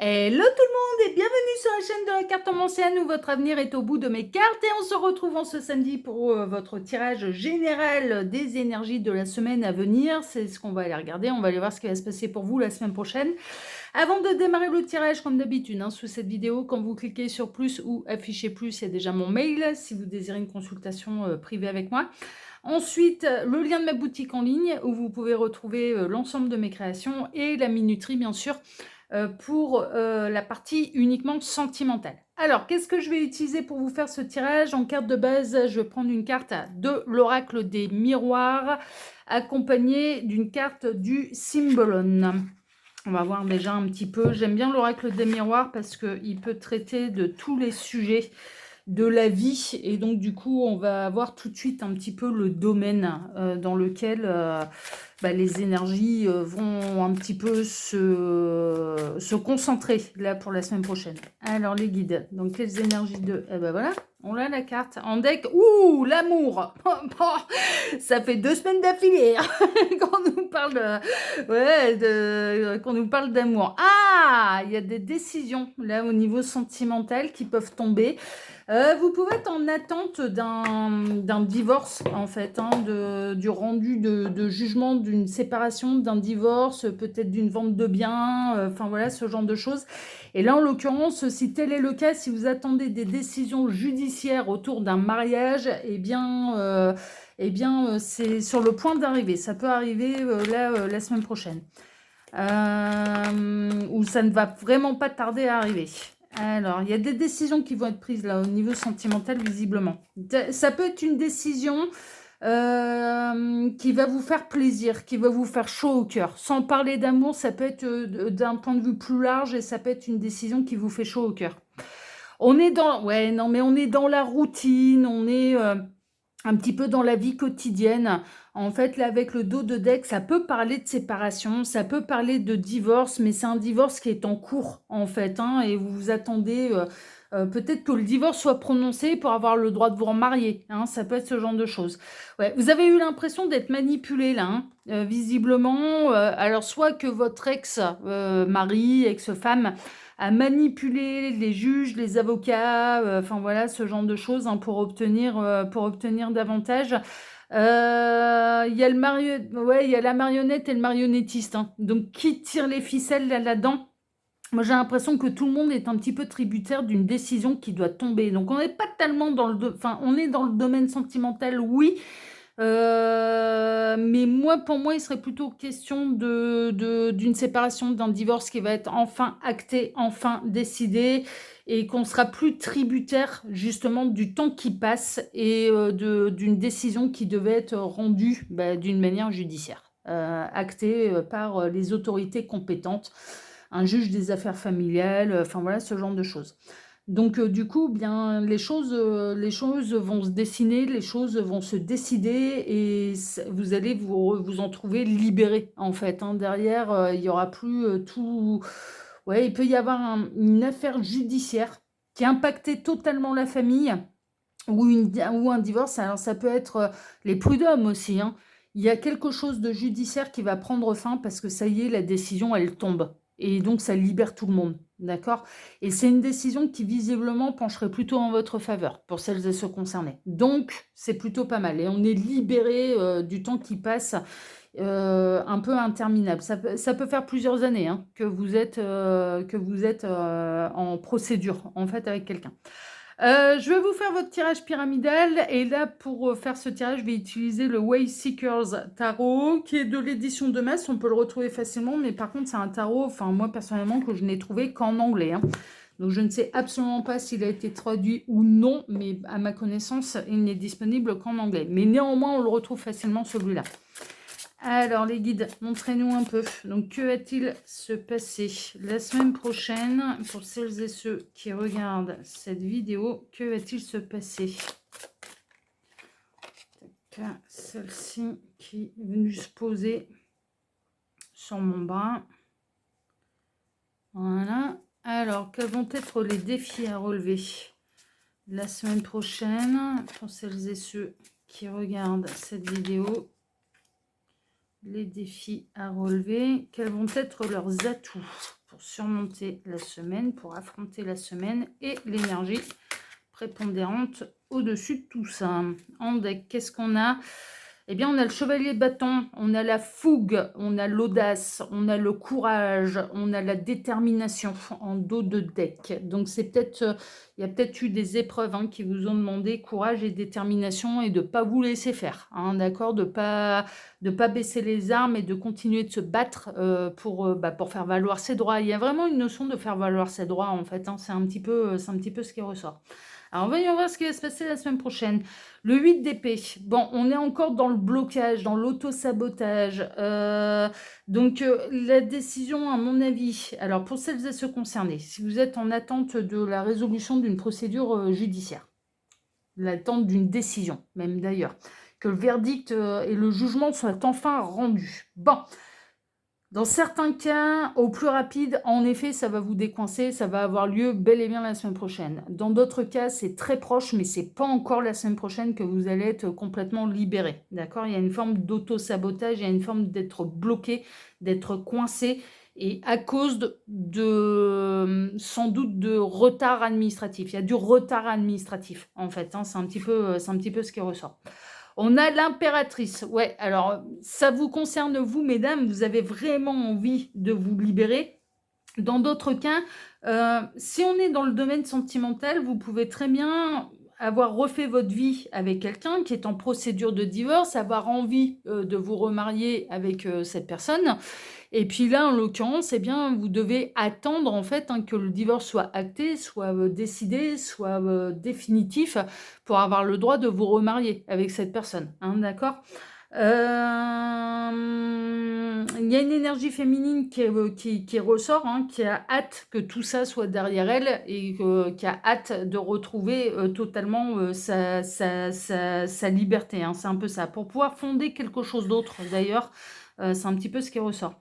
Hello tout le monde et bienvenue sur la chaîne de la carte ancienne où votre avenir est au bout de mes cartes et on se retrouve en ce samedi pour votre tirage général des énergies de la semaine à venir. C'est ce qu'on va aller regarder, on va aller voir ce qui va se passer pour vous la semaine prochaine. Avant de démarrer le tirage, comme d'habitude, sous cette vidéo, quand vous cliquez sur plus ou afficher plus, il y a déjà mon mail si vous désirez une consultation privée avec moi. Ensuite, le lien de ma boutique en ligne où vous pouvez retrouver l'ensemble de mes créations et la minuterie, bien sûr, pour la partie uniquement sentimentale. Alors, qu'est-ce que je vais utiliser pour vous faire ce tirage? En carte de base, je vais prendre une carte de l'oracle des miroirs, accompagnée d'une carte du Symbolon. On va voir déjà un petit peu. J'aime bien l'oracle des miroirs parce qu'il peut traiter de tous les sujets de la vie et donc du coup on va voir tout de suite un petit peu le domaine dans lequel les énergies vont un petit peu se concentrer là pour la semaine prochaine. Alors les guides, donc quelles énergies de... Eh ben voilà, on a la carte en deck. Ouh, l'amour. Ça fait 2 semaines d'affilée qu'on nous parle qu'on nous parle d'amour. Ah, il y a des décisions là au niveau sentimental qui peuvent tomber. Vous pouvez être en attente d'un divorce, en fait, du rendu de jugement d'une séparation, d'un divorce, peut-être d'une vente de biens, enfin voilà, ce genre de choses. Et là, en l'occurrence, si tel est le cas, si vous attendez des décisions judiciaires autour d'un mariage, c'est sur le point d'arriver. Ça peut arriver la semaine prochaine. Ou ça ne va vraiment pas tarder à arriver. Alors, il y a des décisions qui vont être prises là au niveau sentimental, visiblement. Ça peut être une décision qui va vous faire plaisir, qui va vous faire chaud au cœur. Sans parler d'amour, ça peut être d'un point de vue plus large et ça peut être une décision qui vous fait chaud au cœur. On est dans, ouais, non, mais on est dans la routine, on est un petit peu dans la vie quotidienne. En fait, là, avec le dos de deck, ça peut parler de séparation, ça peut parler de divorce, mais c'est un divorce qui est en cours, en fait, et vous vous attendez peut-être que le divorce soit prononcé pour avoir le droit de vous remarier, ça peut être ce genre de choses. Ouais, vous avez eu l'impression d'être manipulé, là, visiblement. Alors, soit que votre ex-mari, ex-femme, à manipuler les juges, les avocats, enfin voilà, ce genre de choses pour obtenir davantage. Il y a il y a la marionnette et le marionnettiste. Donc, qui tire les ficelles là-dedans? Moi, j'ai l'impression que tout le monde est un petit peu tributaire d'une décision qui doit tomber. Donc, on n'est pas tellement dans on est dans le domaine sentimental, oui, mais pour moi, il serait plutôt question d'une séparation, d'un divorce qui va être enfin acté, enfin décidé, et qu'on sera plus tributaire justement du temps qui passe et d'une décision qui devait être rendue d'une manière judiciaire, actée par les autorités compétentes, un juge des affaires familiales, enfin voilà, ce genre de choses. Donc du coup, bien, les choses vont se dessiner, les choses vont se décider et vous allez vous en trouver libéré, en fait. Derrière, il y aura plus tout... Ouais, il peut y avoir une affaire judiciaire qui impactait totalement la famille ou un divorce. Alors ça peut être les prud'hommes aussi. Il y a quelque chose de judiciaire qui va prendre fin parce que ça y est, la décision, elle tombe. Et donc, ça libère tout le monde. D'accord? Et c'est une décision qui, visiblement, pencherait plutôt en votre faveur pour celles et ceux concernés. Donc, c'est plutôt pas mal. Et on est libéré du temps qui passe un peu interminable. Ça peut faire plusieurs années que vous êtes en procédure, en fait, avec quelqu'un. Je vais vous faire votre tirage pyramidal et là pour faire ce tirage je vais utiliser le Wayseekers Tarot qui est de l'édition de Metz, on peut le retrouver facilement mais par contre c'est un tarot, enfin moi personnellement que je n'ai trouvé qu'en anglais. Donc je ne sais absolument pas s'il a été traduit ou non, mais à ma connaissance il n'est disponible qu'en anglais. Mais néanmoins on le retrouve facilement celui-là. Alors les guides, montrez-nous un peu. Donc que va-t-il se passer la semaine prochaine pour celles et ceux qui regardent cette vidéo? Que va-t-il se passer? Celle-ci qui est venue se poser sur mon bras. Voilà. Alors, quels vont être les défis à relever la semaine prochaine pour celles et ceux qui regardent cette vidéo? Les défis à relever, quels vont être leurs atouts pour pour surmonter la semaine, pour affronter la semaine et l'énergie prépondérante au-dessus de tout ça. En deck, qu'est-ce qu'on a? Eh bien, on a le chevalier de bâton, on a la fougue, on a l'audace, on a le courage, on a la détermination en dos de deck. Donc, c'est peut-être, il y a peut-être eu des épreuves qui vous ont demandé courage et détermination et de ne pas vous laisser faire, d'accord, de pas baisser les armes et de continuer de se battre pour faire valoir ses droits. Il y a vraiment une notion de faire valoir ses droits, en fait, c'est un petit peu ce qui ressort. Alors, voyons voir ce qui va se passer la semaine prochaine. Le 8 d'épée. Bon, on est encore dans le blocage, dans l'auto-sabotage. Donc, la décision, à mon avis, alors pour celles et ceux concernés, si vous êtes en attente de la résolution d'une procédure judiciaire, l'attente d'une décision, même d'ailleurs, que le verdict et le jugement soient enfin rendus. Bon. Dans certains cas, au plus rapide, en effet, ça va vous décoincer, ça va avoir lieu bel et bien la semaine prochaine. Dans d'autres cas, c'est très proche, mais c'est pas encore la semaine prochaine que vous allez être complètement libéré. D'accord? Il y a une forme d'auto-sabotage, il y a une forme d'être bloqué, d'être coincé, et à cause sans doute de retard administratif. Il y a du retard administratif, en fait. C'est un petit peu ce qui ressort. On a l'impératrice. Ouais, alors ça vous concerne vous, mesdames, vous avez vraiment envie de vous libérer. Dans d'autres cas, si on est dans le domaine sentimental, vous pouvez très bien avoir refait votre vie avec quelqu'un qui est en procédure de divorce, avoir envie de vous remarier avec cette personne. Et puis là, en l'occurrence, eh bien, vous devez attendre en fait que le divorce soit acté, soit décidé, soit définitif pour avoir le droit de vous remarier avec cette personne. D'accord? Il y a une énergie féminine qui ressort, qui a hâte que tout ça soit derrière elle et qui a hâte de retrouver totalement sa liberté. C'est un peu ça. Pour pouvoir fonder quelque chose d'autre, d'ailleurs, c'est un petit peu ce qui ressort.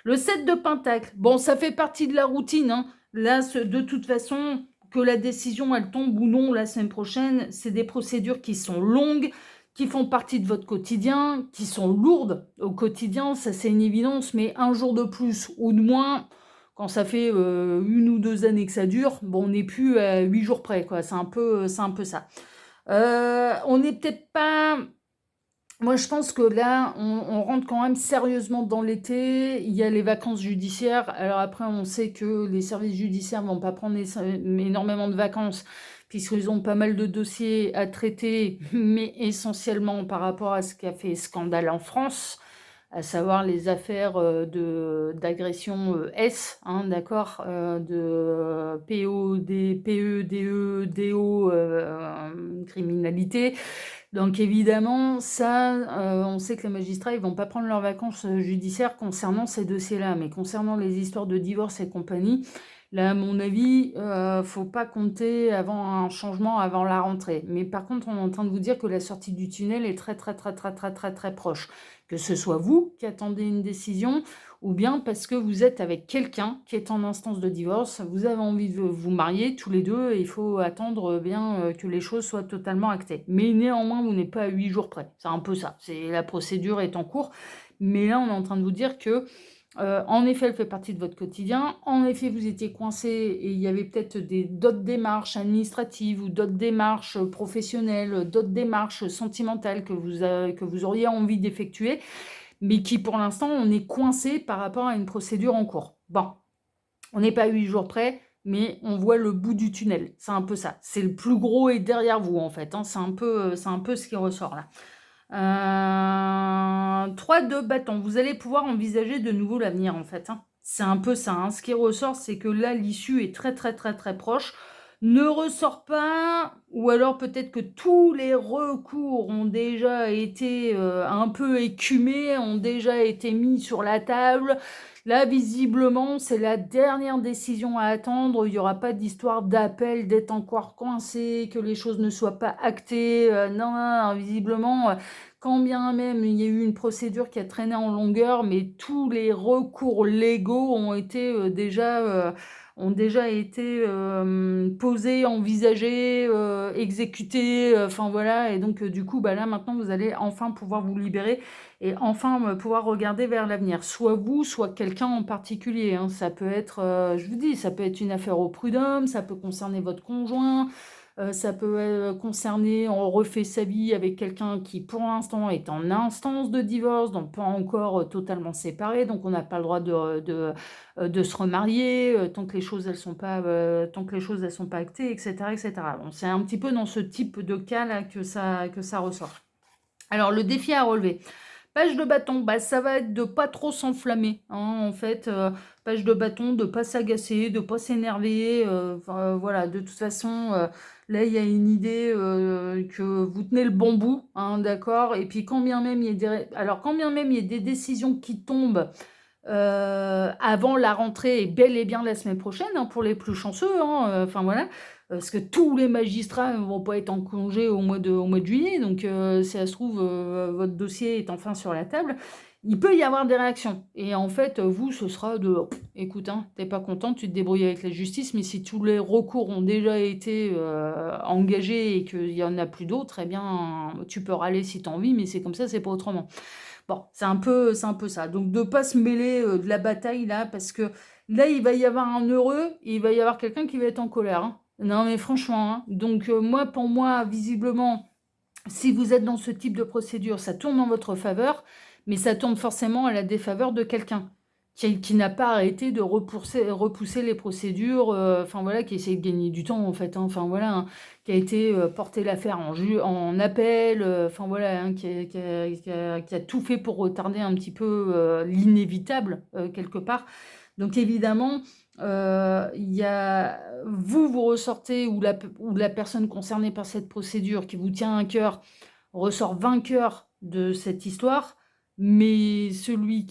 Le 7 de Pentacle, bon, ça fait partie de la routine. Là, de toute façon, que la décision, elle tombe ou non la semaine prochaine, c'est des procédures qui sont longues, qui font partie de votre quotidien, qui sont lourdes au quotidien, ça c'est une évidence, mais un jour de plus ou de moins, quand ça fait 1 ou 2 années que ça dure, bon, on n'est plus à 8 jours près, quoi. C'est un peu ça. On n'est peut-être pas... Moi, je pense que là, on rentre quand même sérieusement dans l'été. Il y a les vacances judiciaires. Alors après, on sait que les services judiciaires ne vont pas prendre énormément de vacances puisqu'ils ont pas mal de dossiers à traiter, mais essentiellement par rapport à ce qui a fait scandale en France, à savoir les affaires d'agression S, d'accord, de PE, DE, criminalité. Donc évidemment, ça, on sait que les magistrats, ils vont pas prendre leurs vacances judiciaires concernant ces dossiers-là, mais concernant les histoires de divorce et compagnie, là, à mon avis, faut pas compter avant un changement, avant la rentrée. Mais par contre, on est en train de vous dire que la sortie du tunnel est très, très, très, très, très, très, très proche. Que ce soit vous qui attendez une décision, ou bien parce que vous êtes avec quelqu'un qui est en instance de divorce, vous avez envie de vous marier tous les deux, et il faut attendre bien que les choses soient totalement actées. Mais néanmoins, vous n'êtes pas à 8 jours près. C'est un peu ça. La procédure est en cours. Mais là, on est en train de vous dire que en effet, elle fait partie de votre quotidien. En effet, vous étiez coincé et il y avait peut-être d'autres démarches administratives ou d'autres démarches professionnelles, d'autres démarches sentimentales que vous auriez envie d'effectuer, mais qui, pour l'instant, on est coincé par rapport à une procédure en cours. Bon, on n'est pas à 8 jours près, mais on voit le bout du tunnel. C'est un peu ça. C'est le plus gros est derrière vous, en fait. C'est un peu ce qui ressort là. 3 de bâton. Vous allez pouvoir envisager de nouveau l'avenir, en fait. C'est un peu ça. Ce qui ressort, c'est que là, l'issue est très, très, très, très proche. Ne ressort pas, ou alors peut-être que tous les recours ont déjà été un peu écumés, ont déjà été mis sur la table. Là, visiblement, c'est la dernière décision à attendre. Il n'y aura pas d'histoire d'appel, d'être encore coincé, que les choses ne soient pas actées. Non, visiblement, quand bien même il y a eu une procédure qui a traîné en longueur, mais tous les recours légaux ont été déjà ont déjà été posées, envisagées, exécutées, enfin voilà. Et donc, du coup, bah là, maintenant, vous allez enfin pouvoir vous libérer et enfin pouvoir regarder vers l'avenir. Soit vous, soit quelqu'un en particulier, hein. Ça peut être, je vous dis, ça peut être une affaire au prud'homme, ça peut concerner votre conjoint, ça peut concerner, on refait sa vie avec quelqu'un qui, pour l'instant, est en instance de divorce, donc pas encore totalement séparé, donc on n'a pas le droit de se remarier tant que les choses elles sont pas actées, etc., etc. Bon, c'est un petit peu dans ce type de cas là que ça ressort. Alors le défi à relever. Page de bâton, bah, ça va être de pas trop s'enflammer, hein, en fait. Page de bâton, de pas s'agacer, de pas s'énerver. Voilà, de toute façon, là, il y a une idée que vous tenez le bon bout, hein, d'accord. Et puis, quand bien même il y a quand bien même il y a des décisions qui tombent avant la rentrée et bel et bien la semaine prochaine, hein, pour les plus chanceux, hein, enfin voilà, parce que tous les magistrats ne vont pas être en congé au mois de juillet, donc si ça se trouve, votre dossier est enfin sur la table, il peut y avoir des réactions. Et en fait, vous, ce sera de écoute, hein, t'es pas content, tu te débrouilles avec la justice, mais si tous les recours ont déjà été engagés et qu'il y en a plus d'autres, eh bien, tu peux râler si tu as envie, mais c'est comme ça, c'est pas autrement. Bon, c'est un peu ça. Donc, de ne pas se mêler de la bataille, là, parce que là, il va y avoir un heureux et il va y avoir quelqu'un qui va être en colère, hein. Non, mais franchement, hein. Donc, moi, pour moi, visiblement, si vous êtes dans ce type de procédure, ça tourne en votre faveur, mais ça tourne forcément à la défaveur de quelqu'un qui n'a pas arrêté de repousser les procédures, enfin voilà, qui essaie de gagner du temps en fait, hein, enfin voilà, hein, qui a été porter l'affaire en appel, enfin voilà, hein, qui a tout fait pour retarder un petit peu l'inévitable quelque part. Donc évidemment, il y a vous ressortez ou la personne concernée par cette procédure qui vous tient à cœur ressort vainqueur de cette histoire, mais celui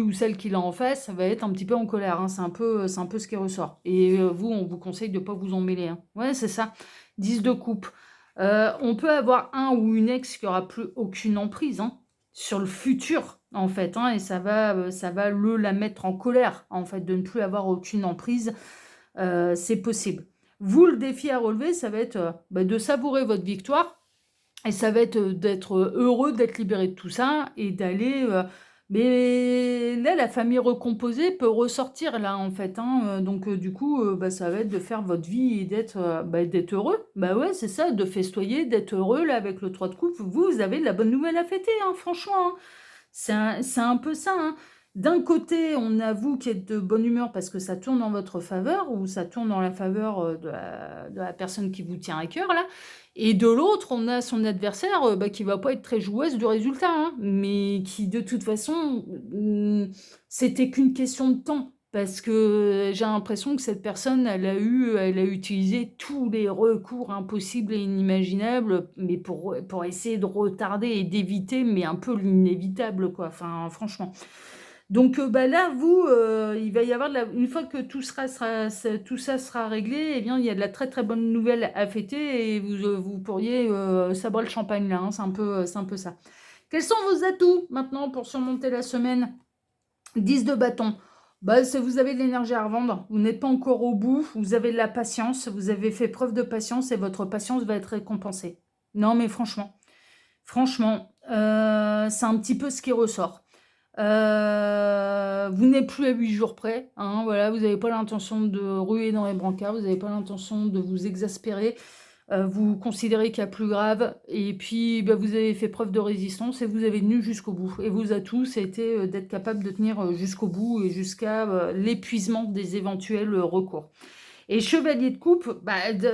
ou celle qui l'a en face va être un petit peu en colère, hein. C'est un peu ce qui ressort. Et vous, on vous conseille de ne pas vous en mêler, hein. Ouais, c'est ça. 10 de coupe. On peut avoir un ou une ex qui aura plus aucune emprise, hein, sur le futur, en fait, hein, et ça va la mettre en colère, en fait, de ne plus avoir aucune emprise. C'est possible. Vous, le défi à relever, ça va être de savourer votre victoire, et ça va être d'être heureux d'être libéré de tout ça et d'aller. Mais là, la famille recomposée peut ressortir là en fait, hein. Donc du coup, ça va être de faire votre vie et d'être heureux. Bah ouais, c'est ça, de festoyer, d'être heureux là avec le 3 de coupe. Vous avez de la bonne nouvelle à fêter, hein, franchement, hein. C'est un peu ça, hein. D'un côté, on a vous qui êtes de bonne humeur parce que ça tourne en votre faveur ou ça tourne dans la faveur de la personne qui vous tient à cœur là. Et de l'autre, on a son adversaire qui va pas être très joueuse du résultat, hein, mais qui de toute façon, c'était qu'une question de temps. Parce que j'ai l'impression que cette personne, elle a utilisé tous les recours impossibles et inimaginables, mais pour essayer de retarder et d'éviter, mais un peu l'inévitable, quoi. Enfin, franchement. Donc là, vous, il va y avoir une fois que tout ça sera réglé, eh bien, il y a de la très très bonne nouvelle à fêter et vous pourriez sabrer le champagne là, hein. C'est un peu ça. Quels sont vos atouts maintenant pour surmonter la semaine? 10 de bâton. Vous avez de l'énergie à revendre, vous n'êtes pas encore au bout, vous avez de la patience, vous avez fait preuve de patience et votre patience va être récompensée. Non, mais franchement, c'est un petit peu ce qui ressort. Vous n'êtes plus à 8 jours près, hein, voilà, vous n'avez pas l'intention de ruer dans les brancards, vous n'avez pas l'intention de vous exaspérer, vous considérez qu'il y a plus grave, et puis vous avez fait preuve de résistance et vous avez tenu jusqu'au bout. Et vos atouts, c'était d'être capable de tenir jusqu'au bout et jusqu'à l'épuisement des éventuels recours. Et chevalier de coupe,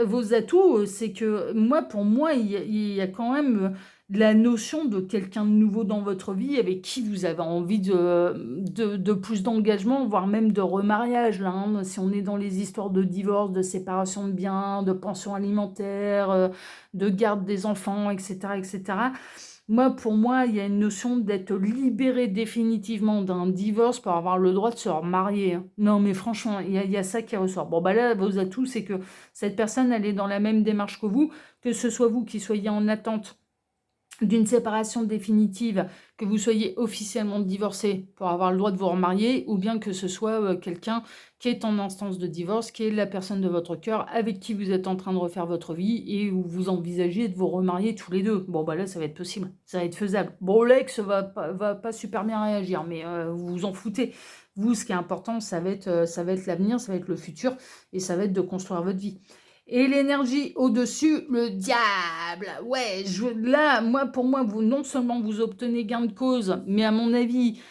vos atouts, c'est que pour moi, il y a quand même de la notion de quelqu'un de nouveau dans votre vie avec qui vous avez envie de plus d'engagement, voire même de remariage, là, hein. Si on est dans les histoires de divorce, de séparation de biens, de pension alimentaire, de garde des enfants, etc., etc. Pour moi, il y a une notion d'être libéré définitivement d'un divorce pour avoir le droit de se remarier, hein. Non, mais franchement, il y a ça qui ressort. Bon, là, vos atouts, c'est que cette personne, elle est dans la même démarche que vous, ce soit vous qui soyez en attente d'une séparation définitive, que vous soyez officiellement divorcé pour avoir le droit de vous remarier, ou bien que ce soit quelqu'un qui est en instance de divorce, qui est la personne de votre cœur, avec qui vous êtes en train de refaire votre vie, et où vous envisagez de vous remarier tous les deux. Bon, bah là, ça va être possible, ça va être faisable. Bon, l'ex va pas super bien réagir, mais vous vous en foutez. Vous, ce qui est important, ça va être l'avenir, ça va être le futur, et ça va être de construire votre vie. Et l'énergie au-dessus, le diable. Ouais, là, pour moi, vous non seulement vous obtenez gain de cause, mais à mon avis,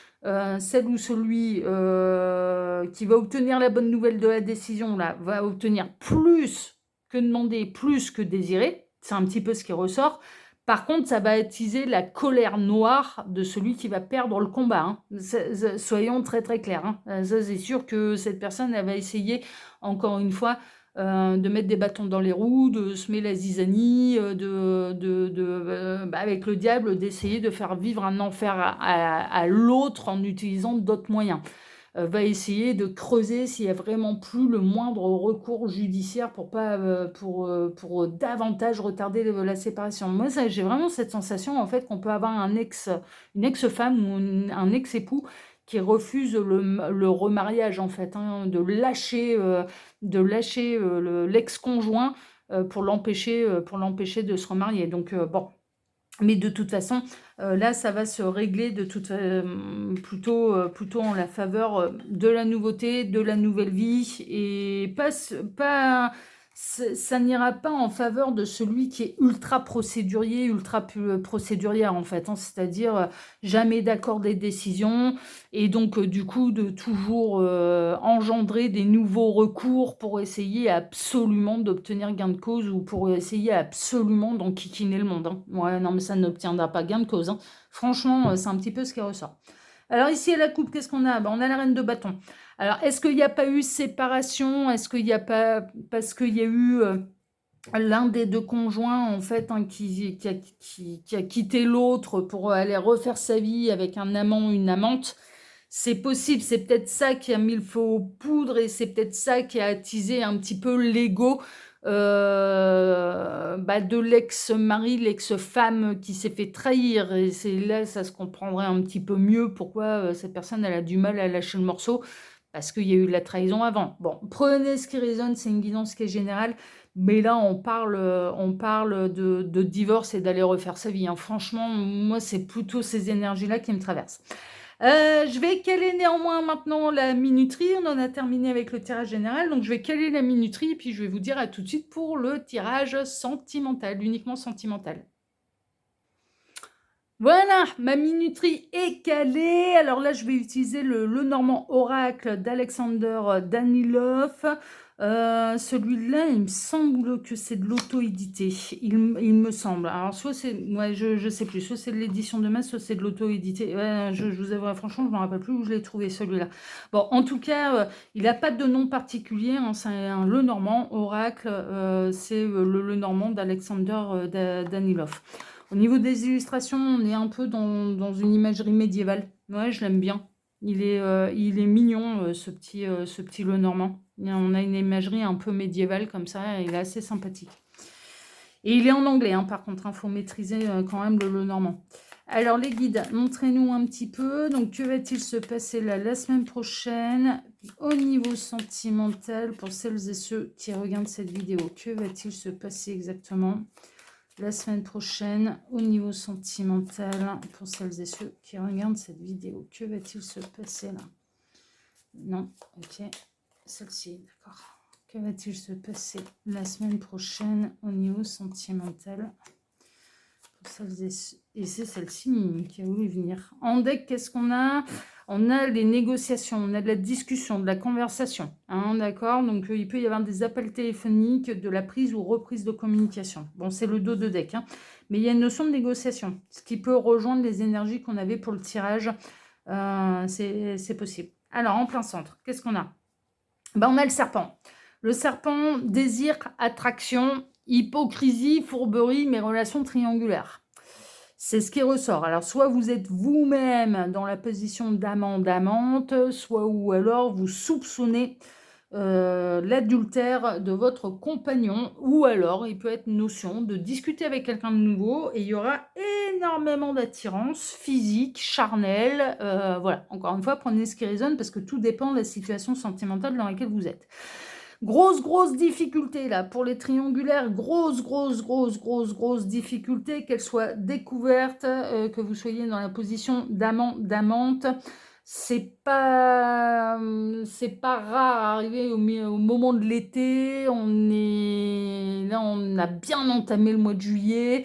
celle ou celui qui va obtenir la bonne nouvelle de la décision, là, va obtenir plus que demandé, plus que désiré. C'est un petit peu ce qui ressort. Par contre, ça va attiser la colère noire de celui qui va perdre le combat, hein. Soyons très très clairs, hein. Ça, c'est sûr que cette personne, elle va essayer, encore une fois, de mettre des bâtons dans les roues, de semer la zizanie, avec le diable, d'essayer de faire vivre un enfer à l'autre en utilisant d'autres moyens. Va essayer de creuser s'il y a vraiment plus le moindre recours judiciaire pour davantage retarder la séparation. Moi, j'ai vraiment cette sensation en fait qu'on peut avoir une ex-femme ou un ex-époux qui refuse le remariage en fait, hein, de lâcher l'ex-conjoint pour l'empêcher de se remarier. Donc bon. Mais de toute façon, là, ça va se régler plutôt en la faveur de la nouveauté, de la nouvelle vie, et ça n'ira pas en faveur de celui qui est ultra procédurier, procédurière en fait, hein, c'est-à-dire jamais d'accord des décisions, et donc du coup de toujours engendrer des nouveaux recours pour essayer absolument d'obtenir gain de cause ou pour essayer absolument d'enquiquiner le monde, hein. Ouais, non mais ça n'obtiendra pas gain de cause, hein. Franchement, c'est un petit peu ce qui ressort. Alors ici à la coupe, qu'est-ce qu'on a? On a la reine de bâton. Alors est-ce qu'il n'y a pas eu séparation? Est-ce qu'il n'y a pas... Parce qu'il y a eu... l'un des deux conjoints, en fait, hein, qui a quitté l'autre pour aller refaire sa vie avec un amant ou une amante. C'est possible, c'est peut-être ça qui a mis le feu aux poudres et c'est peut-être ça qui a attisé un petit peu l'ego de l'ex-mari, l'ex-femme qui s'est fait trahir. Et c'est là, ça se comprendrait un petit peu mieux pourquoi cette personne elle a du mal à lâcher le morceau, parce qu'il y a eu de la trahison avant. Bon, prenez ce qui résonne, c'est une guidance qui est générale. Mais là, on parle de divorce et d'aller refaire sa vie, hein. Franchement, moi, c'est plutôt ces énergies-là qui me traversent. Je vais caler néanmoins maintenant la minuterie. On en a terminé avec le tirage général. Donc, je vais caler la minuterie et puis je vais vous dire à tout de suite pour le tirage sentimental, uniquement sentimental. Voilà, ma minuterie est calée. Alors là, je vais utiliser le Normand Oracle d'Alexander Danilov. Celui-là, il me semble que c'est de l'auto-édité. Il me semble. Alors, soit c'est... Ouais, je sais plus. Soit c'est de l'édition de masse, soit c'est de l'auto-édité. Ouais, je vous avoue, franchement, je ne me rappelle plus où je l'ai trouvé, celui-là. Bon, en tout cas, il n'a pas de nom particulier, hein, c'est un Le Normand Oracle. C'est le Normand d'Alexander Danilov. Au niveau des illustrations, on est un peu dans une imagerie médiévale. Ouais, je l'aime bien. Il est mignon, ce petit Lenormand. On a une imagerie un peu médiévale comme ça, il est assez sympathique. Et il est en anglais, hein, par contre, il faut maîtriser quand même le Lenormand. Alors, les guides, montrez-nous un petit peu. Donc, que va-t-il se passer là la semaine prochaine au niveau sentimental pour celles et ceux qui regardent cette vidéo? Que va-t-il se passer exactement la semaine prochaine au niveau sentimental pour celles et ceux qui regardent cette vidéo? Que va-t-il se passer là? Non, ok, celle-ci, d'accord. Que va-t-il se passer la semaine prochaine au niveau sentimental pour celles et ceux... Et c'est celle-ci qui a voulu venir. En deck, qu'est-ce qu'on a? On a les négociations, on a de la discussion, de la conversation, hein, d'accord? Donc, il peut y avoir des appels téléphoniques, de la prise ou reprise de communication. Bon, c'est le dos de deck, hein, mais il y a une notion de négociation, ce qui peut rejoindre les énergies qu'on avait pour le tirage. C'est possible. Alors, en plein centre, qu'est-ce qu'on a? On a le serpent. Le serpent, désir, attraction, hypocrisie, fourberie, mais relations triangulaires. C'est ce qui ressort. Alors, soit vous êtes vous-même dans la position d'amant, d'amante, soit ou alors vous soupçonnez l'adultère de votre compagnon, ou alors il peut être notion de discuter avec quelqu'un de nouveau et il y aura énormément d'attirance physique, charnelle, voilà. Encore une fois, prenez ce qui résonne parce que tout dépend de la situation sentimentale dans laquelle vous êtes. Grosse difficulté là pour les triangulaires, grosse difficulté, qu'elle soit découverte, que vous soyez dans la position d'amant, d'amante. C'est pas rare arrivé au moment de l'été. On a bien entamé le mois de juillet.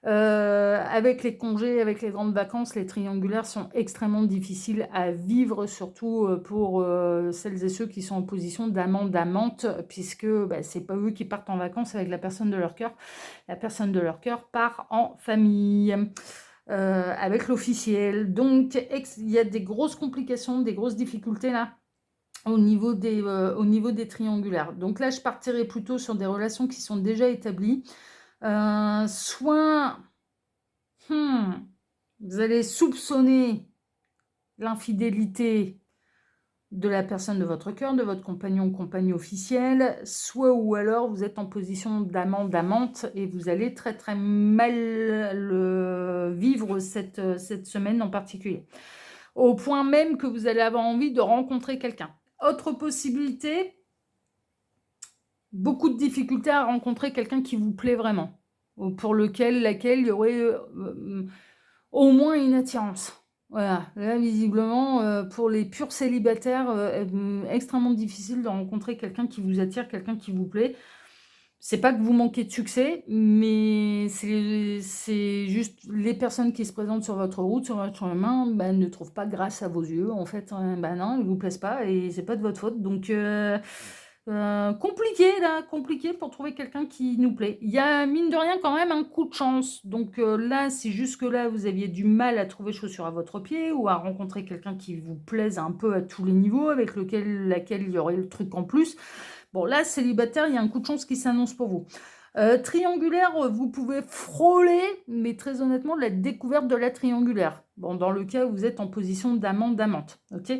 Avec les congés, avec les grandes vacances, les triangulaires sont extrêmement difficiles à vivre, surtout pour celles et ceux qui sont en position d'amant, d'amante, puisque c'est pas eux qui partent en vacances avec la personne de leur cœur. La personne de leur cœur part en famille. Avec l'officiel. Donc, il y a des grosses complications, des grosses difficultés là au niveau des triangulaires. Donc là, je partirai plutôt sur des relations qui sont déjà établies. Soit vous allez soupçonner l'infidélité de la personne de votre cœur, de votre compagnon ou compagne officielle, soit ou alors vous êtes en position d'amant, d'amante et vous allez très mal vivre cette semaine en particulier. Au point même que vous allez avoir envie de rencontrer quelqu'un. Autre possibilité, beaucoup de difficultés à rencontrer quelqu'un qui vous plaît vraiment, ou pour laquelle il y aurait au moins une attirance. Voilà, là visiblement, pour les purs célibataires, extrêmement difficile de rencontrer quelqu'un qui vous attire, quelqu'un qui vous plaît. C'est pas que vous manquez de succès, mais c'est juste les personnes qui se présentent sur votre route, sur votre chemin, ne trouvent pas grâce à vos yeux. En fait, non, ils vous plaisent pas et c'est pas de votre faute. Donc, compliqué là, compliqué pour trouver quelqu'un qui nous plaît. Il y a mine de rien quand même un coup de chance. Donc là, si jusque-là vous aviez du mal à trouver chaussure à votre pied ou à rencontrer quelqu'un qui vous plaise un peu à tous les niveaux, avec laquelle il y aurait le truc en plus. Bon là, célibataire, il y a un coup de chance qui s'annonce pour vous. Triangulaire, vous pouvez frôler, mais très honnêtement, la découverte de la triangulaire. Bon, dans le cas où vous êtes en position d'amant, d'amante, ok.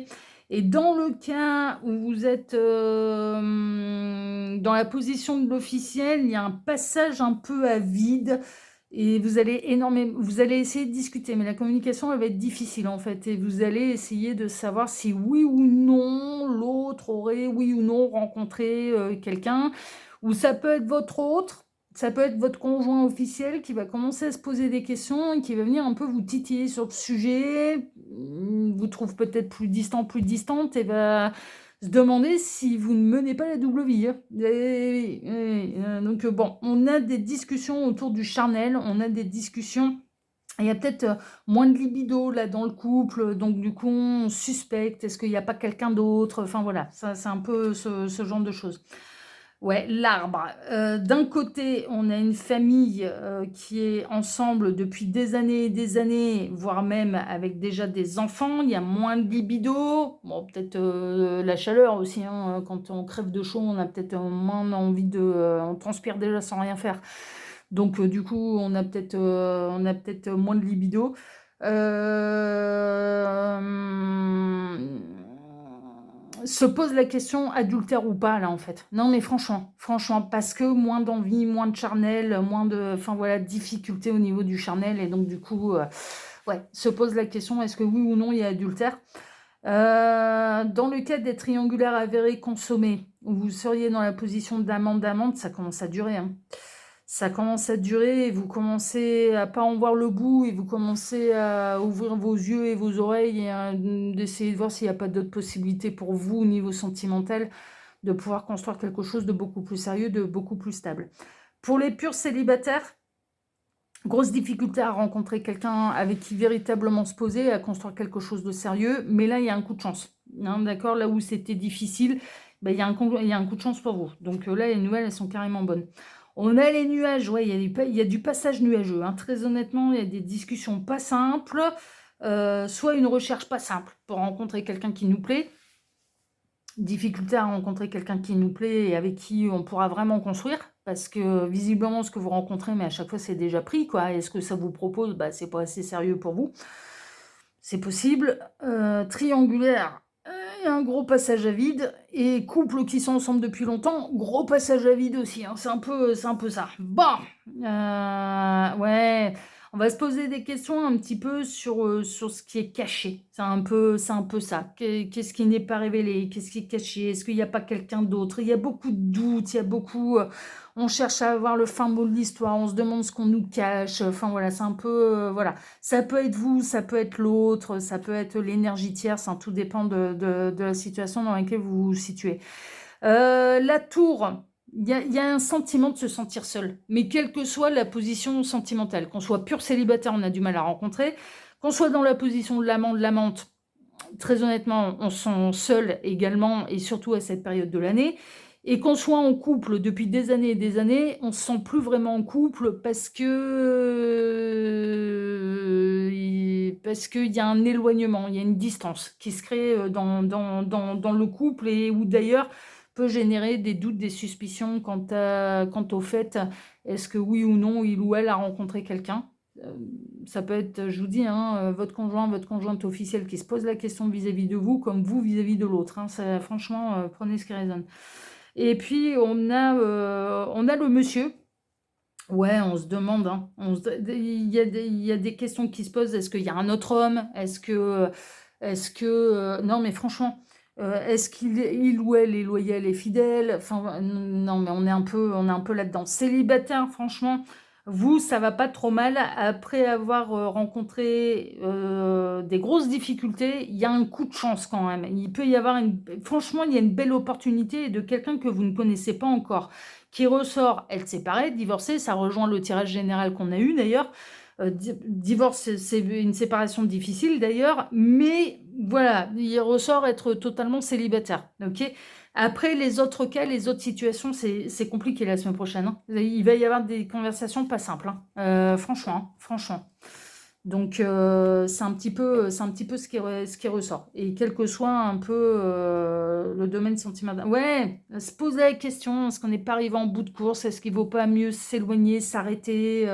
Et dans le cas où vous êtes dans la position de l'officiel, il y a un passage un peu à vide et vous allez essayer de discuter, mais la communication elle va être difficile en fait. Et vous allez essayer de savoir si oui ou non l'autre aurait oui ou non rencontré quelqu'un, ou ça peut être votre autre. Ça peut être votre conjoint officiel qui va commencer à se poser des questions et qui va venir un peu vous titiller sur le sujet, vous trouve peut-être plus distant, plus distante et va se demander si vous ne menez pas la double vie. Donc bon, on a des discussions autour du charnel, on a des discussions. Il y a peut-être moins de libido là dans le couple, donc du coup on suspecte, est-ce qu'il n'y a pas quelqu'un d'autre? Enfin voilà, ça c'est un peu ce genre de choses. Ouais, l'arbre. D'un côté, on a une famille qui est ensemble depuis des années et des années, voire même avec déjà des enfants. Il y a moins de libido. Bon, peut-être la chaleur aussi. Hein, quand on crève de chaud, on a peut-être moins envie de... on transpire déjà sans rien faire. Donc, du coup, on a peut-être moins de libido. Se pose la question adultère ou pas là en fait. Non mais franchement, parce que moins d'envie, moins de charnel, moins de, enfin voilà, difficulté au niveau du charnel et donc du coup, ouais, se pose la question est-ce que oui ou non il y a adultère. Dans le cas des triangulaires avérés consommés, où vous seriez dans la position d'amante, ça commence à durer. Hein. Ça commence à durer et vous commencez à pas en voir le bout et vous commencez à ouvrir vos yeux et vos oreilles et d'essayer de voir s'il n'y a pas d'autres possibilités pour vous au niveau sentimental de pouvoir construire quelque chose de beaucoup plus sérieux, de beaucoup plus stable. Pour les purs célibataires, grosse difficulté à rencontrer quelqu'un avec qui véritablement se poser, à construire quelque chose de sérieux, mais là il y a un coup de chance. Hein, d'accord, là où c'était difficile, il y a un coup de chance pour vous. Donc là les nouvelles elles sont carrément bonnes. On a les nuages, ouais, il y a du passage nuageux. Hein. Très honnêtement, il y a des discussions pas simples, soit une recherche pas simple pour rencontrer quelqu'un qui nous plaît. Difficulté à rencontrer quelqu'un qui nous plaît et avec qui on pourra vraiment construire, parce que visiblement, ce que vous rencontrez, mais à chaque fois, c'est déjà pris, quoi. Et ce que ça vous propose, c'est pas assez sérieux pour vous. C'est possible. Triangulaire. un gros passage à vide et couples qui sont ensemble depuis longtemps, gros passage à vide aussi, hein. C'est un peu ça. Bon, ouais, on va se poser des questions un petit peu sur ce qui est caché. C'est un peu ça. Qu'est-ce qui n'est pas révélé? Qu'est-ce qui est caché? Est-ce qu'il n'y a pas quelqu'un d'autre? Il y a beaucoup de doutes, il y a beaucoup, on cherche à avoir le fin mot de l'histoire, on se demande ce qu'on nous cache. Enfin voilà, c'est un peu, voilà. Ça peut être vous, ça peut être l'autre, ça peut être l'énergie tierce, hein, tout dépend de la situation dans laquelle vous vous situez. La tour, il y a un sentiment de se sentir seul, mais quelle que soit la position sentimentale, qu'on soit pur célibataire, on a du mal à rencontrer, qu'on soit dans la position de l'amant, de l'amante, très honnêtement, on se sent seul également, et surtout à cette période de l'année. Et qu'on soit en couple depuis des années et des années, on se sent plus vraiment en couple parce qu'il y a un éloignement, il y a une distance qui se crée dans le couple et où d'ailleurs peut générer des doutes, des suspicions quant au fait, est-ce que oui ou non, il ou elle a rencontré quelqu'un. Euh, Ça peut être, je vous dis, hein, votre conjoint, votre conjointe officielle qui se pose la question vis-à-vis de vous, comme vous vis-à-vis de l'autre, hein. Franchement, prenez ce qui résonne. Et puis, on a le monsieur. Ouais, on se demande, hein, il y a des questions qui se posent. Est-ce qu'il y a un autre homme? Non, mais franchement, est-ce il ou elle est loyal et fidèle? Enfin, non, mais on est un peu là-dedans. Célibataire, franchement, vous, ça va pas trop mal. Après avoir rencontré des grosses difficultés, il y a un coup de chance quand même. Il peut y avoir franchement, il y a une belle opportunité de quelqu'un que vous ne connaissez pas encore qui ressort, elle séparée, divorcée, ça rejoint le tirage général qu'on a eu d'ailleurs. Divorce, c'est une séparation difficile d'ailleurs, mais voilà, il ressort être totalement célibataire. Ok. Après, les autres cas, les autres situations, c'est compliqué la semaine prochaine, hein. Il va y avoir des conversations pas simples, hein. Franchement, hein, franchement. Donc, c'est un petit peu ce qui ressort. Et quel que soit un peu le domaine sentimental. Ouais, se poser la question, est-ce qu'on n'est pas arrivé en bout de course? Est-ce qu'il ne vaut pas mieux s'éloigner, s'arrêter?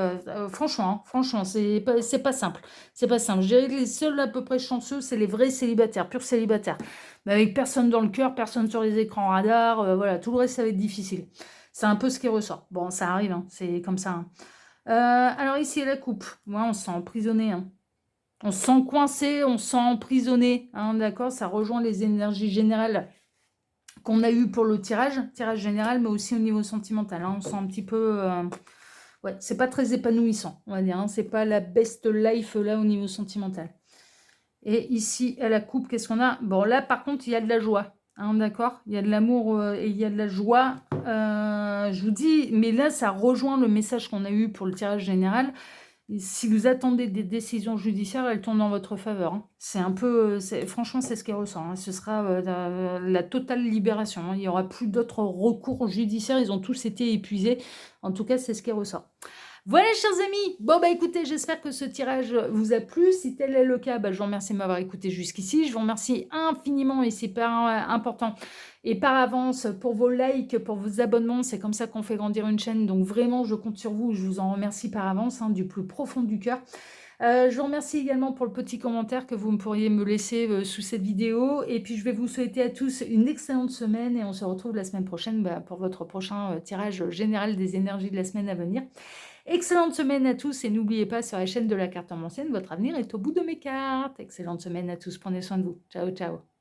Franchement, hein, franchement, c'est pas simple. C'est pas simple. Je dirais que les seuls à peu près chanceux, c'est les vrais célibataires, purs célibataires. Mais avec personne dans le cœur, personne sur les écrans radars, voilà, tout le reste, ça va être difficile. C'est un peu ce qui ressort. Bon, ça arrive, hein, c'est comme ça, hein. Alors ici, la coupe. Ouais, on se sent emprisonné, hein. On se sent coincé, on se sent emprisonné, hein, d'accord? Ça rejoint les énergies générales qu'on a eues pour le tirage général, mais aussi au niveau sentimental, hein. On se sent un petit peu... ouais, c'est pas très épanouissant, on va dire, hein. C'est pas la best life, là, au niveau sentimental. Et ici, à la coupe, qu'est-ce qu'on a? Bon, là, par contre, il y a de la joie, hein, d'accord? Il y a de l'amour et il y a de la joie. Je vous dis, mais là, ça rejoint le message qu'on a eu pour le tirage général. Et si vous attendez des décisions judiciaires, elles tournent en votre faveur, hein. C'est un peu, franchement, c'est ce qui ressort, hein. Ce sera la totale libération, hein. Il n'y aura plus d'autres recours judiciaires. Ils ont tous été épuisés. En tout cas, c'est ce qui ressort. Voilà, chers amis. Bon, bah écoutez, j'espère que ce tirage vous a plu. Si tel est le cas, bah, je vous remercie de m'avoir écouté jusqu'ici. Je vous remercie infiniment et c'est pas important. Et par avance, pour vos likes, pour vos abonnements, c'est comme ça qu'on fait grandir une chaîne. Donc vraiment, je compte sur vous. Je vous en remercie par avance, hein, du plus profond du cœur. Je vous remercie également pour le petit commentaire que vous pourriez me laisser sous cette vidéo. Et puis, je vais vous souhaiter à tous une excellente semaine et on se retrouve la semaine prochaine pour votre prochain tirage général des énergies de la semaine à venir. Excellente semaine à tous et n'oubliez pas sur la chaîne de la carte en ancienne, votre avenir est au bout de mes cartes. Excellente semaine à tous, prenez soin de vous. Ciao, ciao.